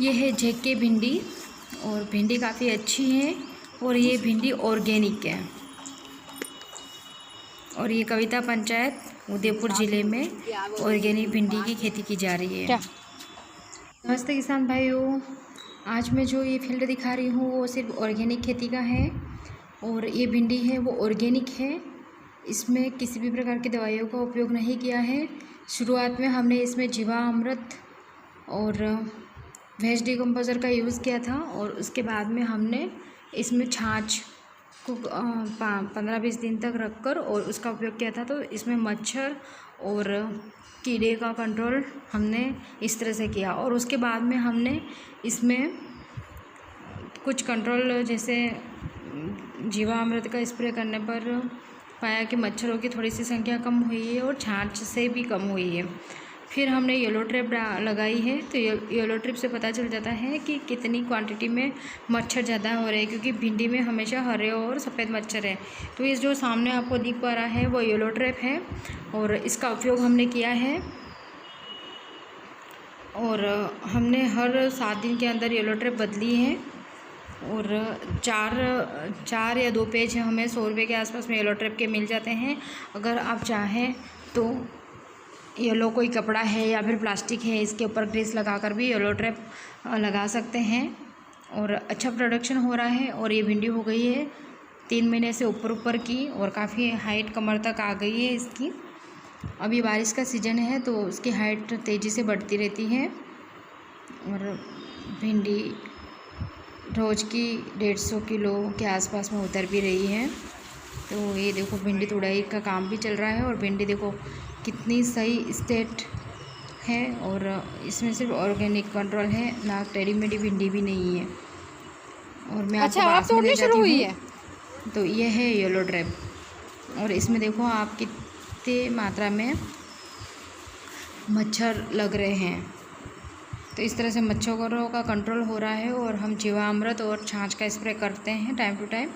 ये है जेके भिंडी और भिंडी काफ़ी अच्छी है और ये भिंडी ऑर्गेनिक है और ये कविता पंचायत उदयपुर ज़िले में ऑर्गेनिक भिंडी की खेती की जा रही है। नमस्ते किसान भाइयों, आज मैं जो ये फील्ड दिखा रही हूँ वो सिर्फ ऑर्गेनिक खेती का है और ये भिंडी है वो ऑर्गेनिक है। इसमें किसी भी प्रकार की दवाइयों का उपयोग नहीं किया है। शुरुआत में हमने इसमें जीवामृत और वेज डिकम्पोज़र का यूज़ किया था और उसके बाद में हमने इसमें छाछ को 15-20 दिन तक रखकर और उसका उपयोग किया था। तो इसमें मच्छर और कीड़े का कंट्रोल हमने इस तरह से किया और उसके बाद में हमने इसमें कुछ कंट्रोल जैसे जीवामृत का स्प्रे करने पर पाया कि मच्छरों की थोड़ी सी संख्या कम हुई है और छाछ से भी कम हुई है। फिर हमने येलो ट्रैप लगाई है। तो येलो ट्रैप से पता चल जाता है कि कितनी क्वांटिटी में मच्छर ज़्यादा हो रहे हैं, क्योंकि भिंडी में हमेशा हरे और सफ़ेद मच्छर है। तो ये जो सामने आपको दिख पा रहा है वो येलो ट्रैप है और इसका उपयोग हमने किया है और हमने हर 7 दिन के अंदर येलो ट्रैप बदली है और 4 या 2 पेज हमें 100 रुपये के आसपास में येलो ट्रैप के मिल जाते हैं। अगर आप चाहें तो येलो कोई कपड़ा है या फिर प्लास्टिक है, इसके ऊपर ग्रीस लगाकर भी येलो ट्रैप लगा सकते हैं और अच्छा प्रोडक्शन हो रहा है। और ये भिंडी हो गई है 3 महीने से ऊपर की और काफ़ी हाइट कमर तक आ गई है इसकी। अभी बारिश का सीज़न है तो उसकी हाइट तेज़ी से बढ़ती रहती है और भिंडी रोज़ की 150 किलो के आसपास में उतर भी रही है। तो ये देखो भिंडी तुड़ाई का काम भी चल रहा है और भिंडी देखो कितनी सही स्टेट है और इसमें सिर्फ ऑर्गेनिक कंट्रोल है ना, टेढ़ी मेढ़ी भिंडी भी नहीं है। और मैं अच्छा, आप तोड़नी शुरू हुई है तो ये है येलो ट्रैप और इसमें देखो आप कितनी मात्रा में मच्छर लग रहे हैं। तो इस तरह से मच्छरों का कंट्रोल हो रहा है और हम जीवामृत और छाछ का स्प्रे करते हैं टाइम टू टाइम।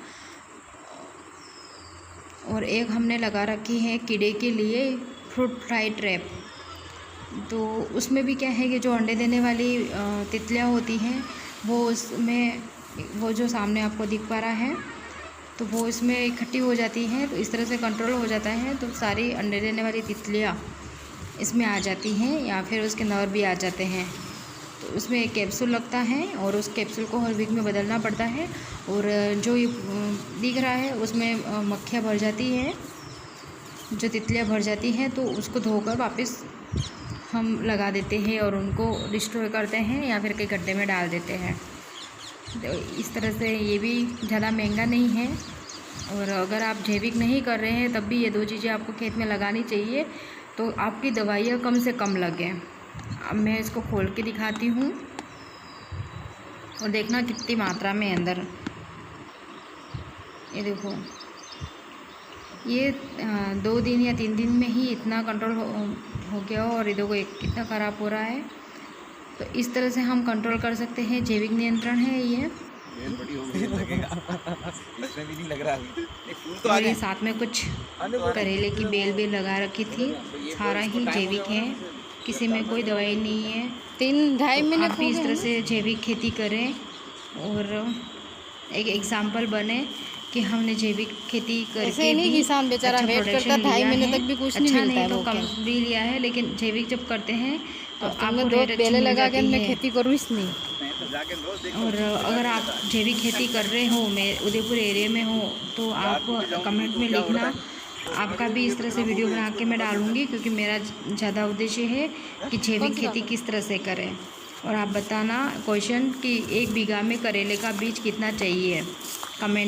और एक हमने लगा रखी है कीड़े के लिए फ्रूट फ्लाई ट्रैप। तो उसमें भी क्या है कि जो अंडे देने वाली तितलियाँ होती हैं वो जो सामने आपको दिख पा रहा है तो वो इसमें इकट्ठी हो जाती हैं। तो इस तरह से कंट्रोल हो जाता है तो सारी अंडे देने वाली तितलियाँ इसमें आ जाती हैं या फिर उसके नर भी आ जाते हैं। तो उसमें एक कैप्सूल लगता है और उस कैप्सूल को हर वीक में बदलना पड़ता है। और जो ये दिख रहा है उसमें मक्खियाँ भर जाती हैं, जो तितलियाँ भर जाती हैं, तो उसको धोकर वापस हम लगा देते हैं और उनको डिस्ट्रॉय करते हैं या फिर कई गड्ढे में डाल देते हैं। तो इस तरह से ये भी ज़्यादा महंगा नहीं है और अगर आप जैविक नहीं कर रहे हैं तब भी ये 2 चीज़ें आपको खेत में लगानी चाहिए तो आपकी दवाइयाँ कम से कम लगें। अब मैं इसको खोल के दिखाती हूँ और देखना कितनी मात्रा में अंदर, ये देखो ये 2 दिन या 3 दिन में ही इतना कंट्रोल हो गया और ये देखो कितना ख़राब हो रहा है। तो इस तरह से हम कंट्रोल कर सकते हैं, जैविक नियंत्रण है ये। और ये साथ में कुछ करेले की बेल लगा रखी थी, सारा ही जैविक है, किसी में कोई दवाई नहीं है। 3-2.5 मिनट आप भी इस तरह से जैविक खेती करें और एक एग्जाम्पल बने कि हमने जैविक खेती करके नहीं किसान बेचारा वेट करता 2.5 महीने तक भी कुछ नहीं मिलता है। तो कम भी लिया है, लेकिन जैविक जब करते हैं तो आपको रेट पहले लगा के मैं खेती करूँ इसलिए। और अगर आप जैविक खेती कर रहे हो, मैं उदयपुर एरिया में हो, तो आप कमेंट में लिखना, आपका भी इस तरह से वीडियो बना के मैं डालूँगी, क्योंकि मेरा ज़्यादा उद्देश्य है कि जैविक खेती किस तरह से करें। और आप बताना क्वेश्चन कि 1 बीघा में करेले का बीज कितना चाहिए, कमेंट